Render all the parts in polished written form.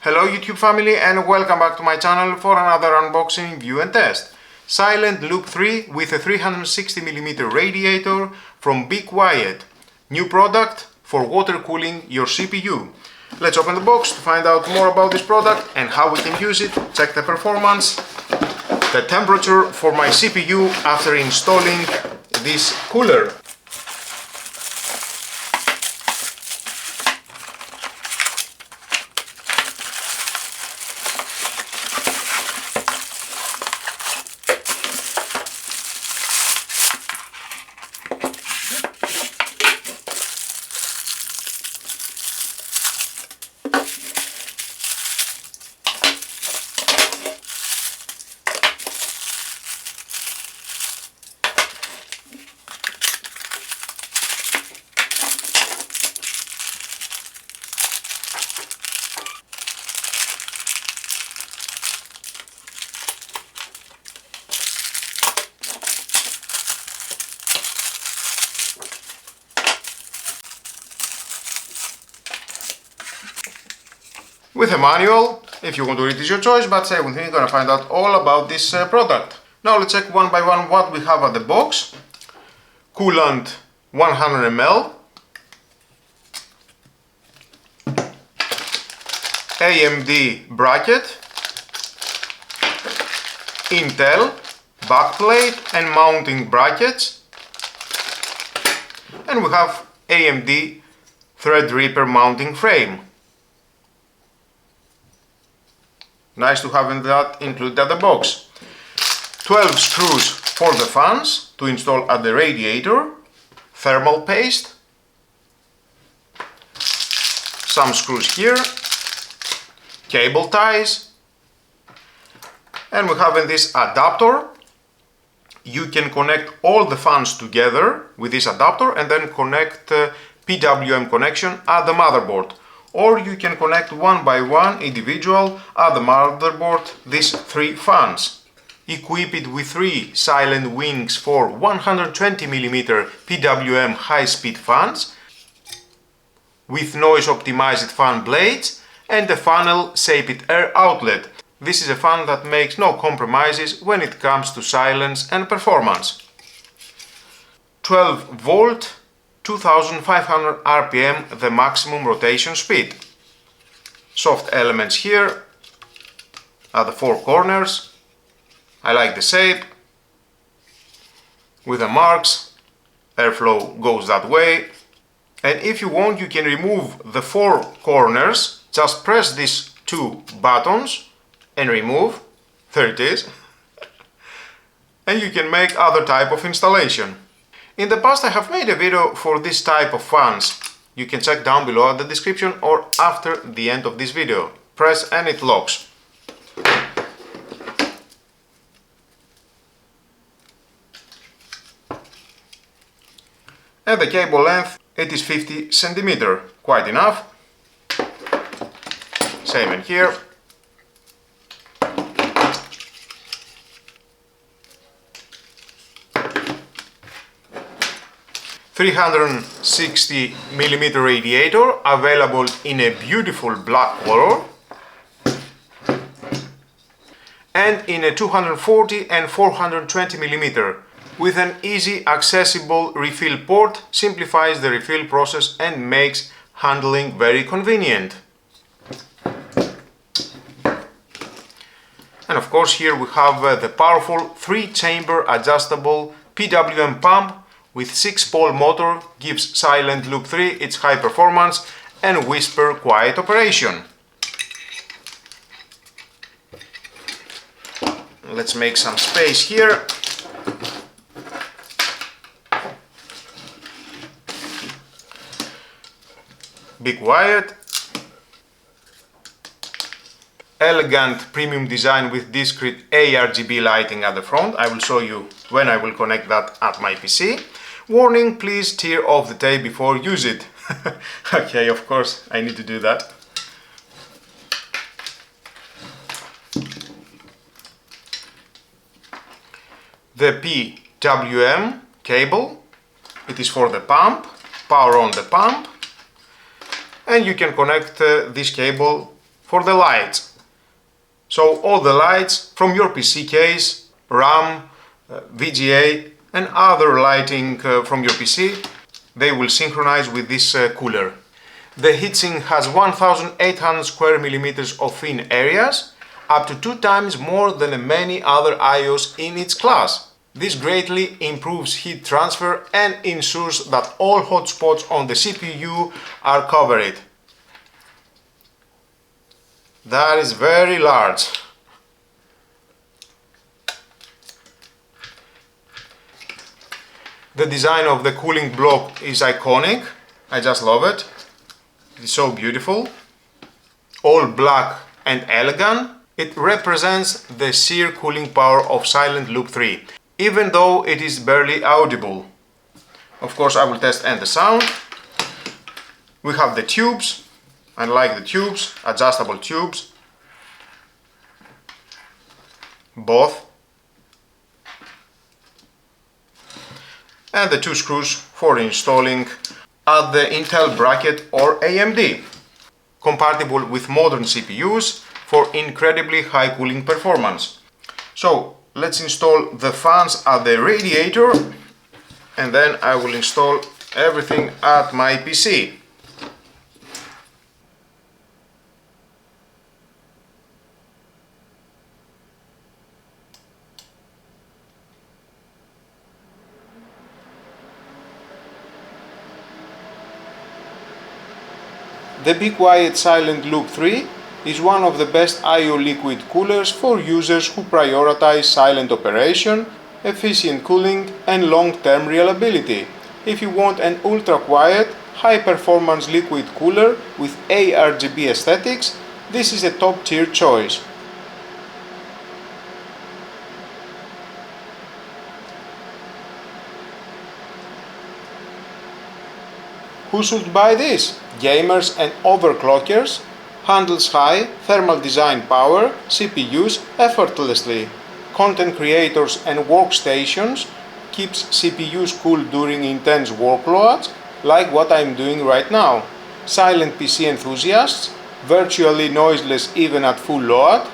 Hello YouTube family and welcome back to my channel for another unboxing, review and test. Silent Loop 3 with a 360mm radiator from Be Quiet. New product for water cooling your CPU. Let's open the box to find out more about this product and how we can use it, check the performance, the temperature for my CPU after installing this cooler. With a manual, if you want to read it, is your choice, but same thing, you're gonna find out all about this product. Now let's check one by one what we have at the box. Coolant 100 ml, AMD bracket, Intel backplate and mounting brackets, and we have AMD Threadripper mounting frame. Nice to have that included at the box. 12 screws for the fans to install at the radiator, thermal paste, some screws here, cable ties, and we have in this adapter. You can connect all the fans together with this adapter and then connect PWM connection at the motherboard. Or you can connect one by one individual at the motherboard these three fans. Equip it with three silent wings for 120mm PWM high-speed fans with noise optimized fan blades and a funnel shaped air outlet. This is a fan that makes no compromises when it comes to silence and performance. 12 volt 2500 RPM, the maximum rotation speed. Soft elements here at the four corners. I like the shape. With the marks, airflow goes that way. And if you want, you can remove the four corners. Just press these two buttons and remove. There it is. And you can make other type of installation. In the past I have made a video for this type of fans. You can check down below at the description or after the end of this video. Press and it locks. And the cable length, it is 50 cm, quite enough. Same in here. $360mm radiator, available in a beautiful black color and in a 240 and 420mm with an easy accessible refill port. Simplifies the refill process and makes handling very convenient. And of course here we have the powerful 3-chamber adjustable PWM pump with 6-pole motor, gives Silent Loop 3 its high performance and whisper quiet operation. Let's make some space here. Be Quiet. Elegant premium design with discrete ARGB lighting at the front. I will show you when I will connect that at my PC. Warning, please tear off the tape before use it. Okay, of course, I need to do that. The PWM cable, it is for the pump, power on the pump, and you can connect this cable for the lights. So all the lights from your PC case, RAM, VGA and other lighting from your PC, they will synchronize with this cooler. The heatsink has 1800 square millimeters of thin areas, up to 2 times more than many other IOs in its class. This greatly improves heat transfer and ensures that all hotspots on the CPU are covered. That is very large. The design of the cooling block is iconic. I just love it. It's so beautiful. All black and elegant. It represents the sheer cooling power of Silent Loop 3, even though it is barely audible. Of course, I will test and the sound. We have the tubes. I like the tubes, adjustable tubes. Both. And the 2 screws for installing at the Intel bracket or AMD. Compatible with modern CPUs for incredibly high cooling performance. So let's install the fans at the radiator and then I will install everything at my PC. The Be Quiet Silent Loop 3 is one of the best I/O liquid coolers for users who prioritize silent operation, efficient cooling and long-term reliability. If you want an ultra-quiet, high-performance liquid cooler with ARGB aesthetics, this is a top-tier choice. Who should buy this? Gamers and overclockers. Handles high thermal design power CPUs effortlessly. Content creators and workstations. Keeps CPUs cool during intense workloads, like what I'm doing right now. Silent PC enthusiasts. Virtually noiseless even at full load.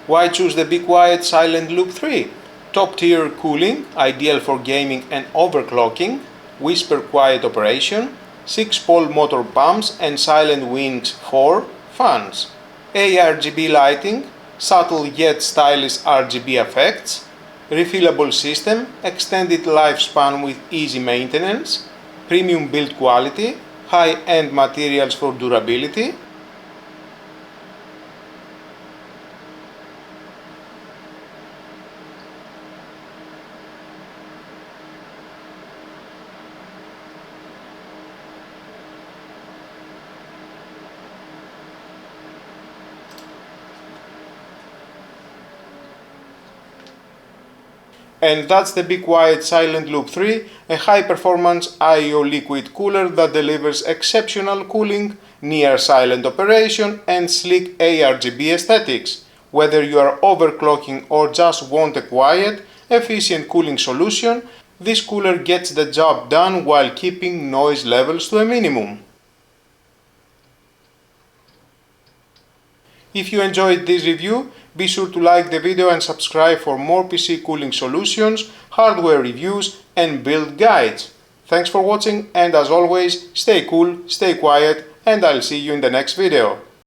Why choose the Be Quiet Silent Loop 3? Top tier cooling, ideal for gaming and overclocking, whisper quiet operation, 6-pole motor pumps and silent wings for fans, ARGB lighting, subtle yet stylish RGB effects, refillable system, extended lifespan with easy maintenance, premium build quality, high-end materials for durability. And that's the Be Quiet Silent Loop 3, a high-performance I/O liquid cooler that delivers exceptional cooling, near-silent operation and sleek ARGB aesthetics. Whether you are overclocking or just want a quiet, efficient cooling solution, this cooler gets the job done while keeping noise levels to a minimum. If you enjoyed this review, be sure to like the video and subscribe for more PC cooling solutions, hardware reviews and build guides. Thanks for watching and as always, stay cool, stay quiet and I'll see you in the next video.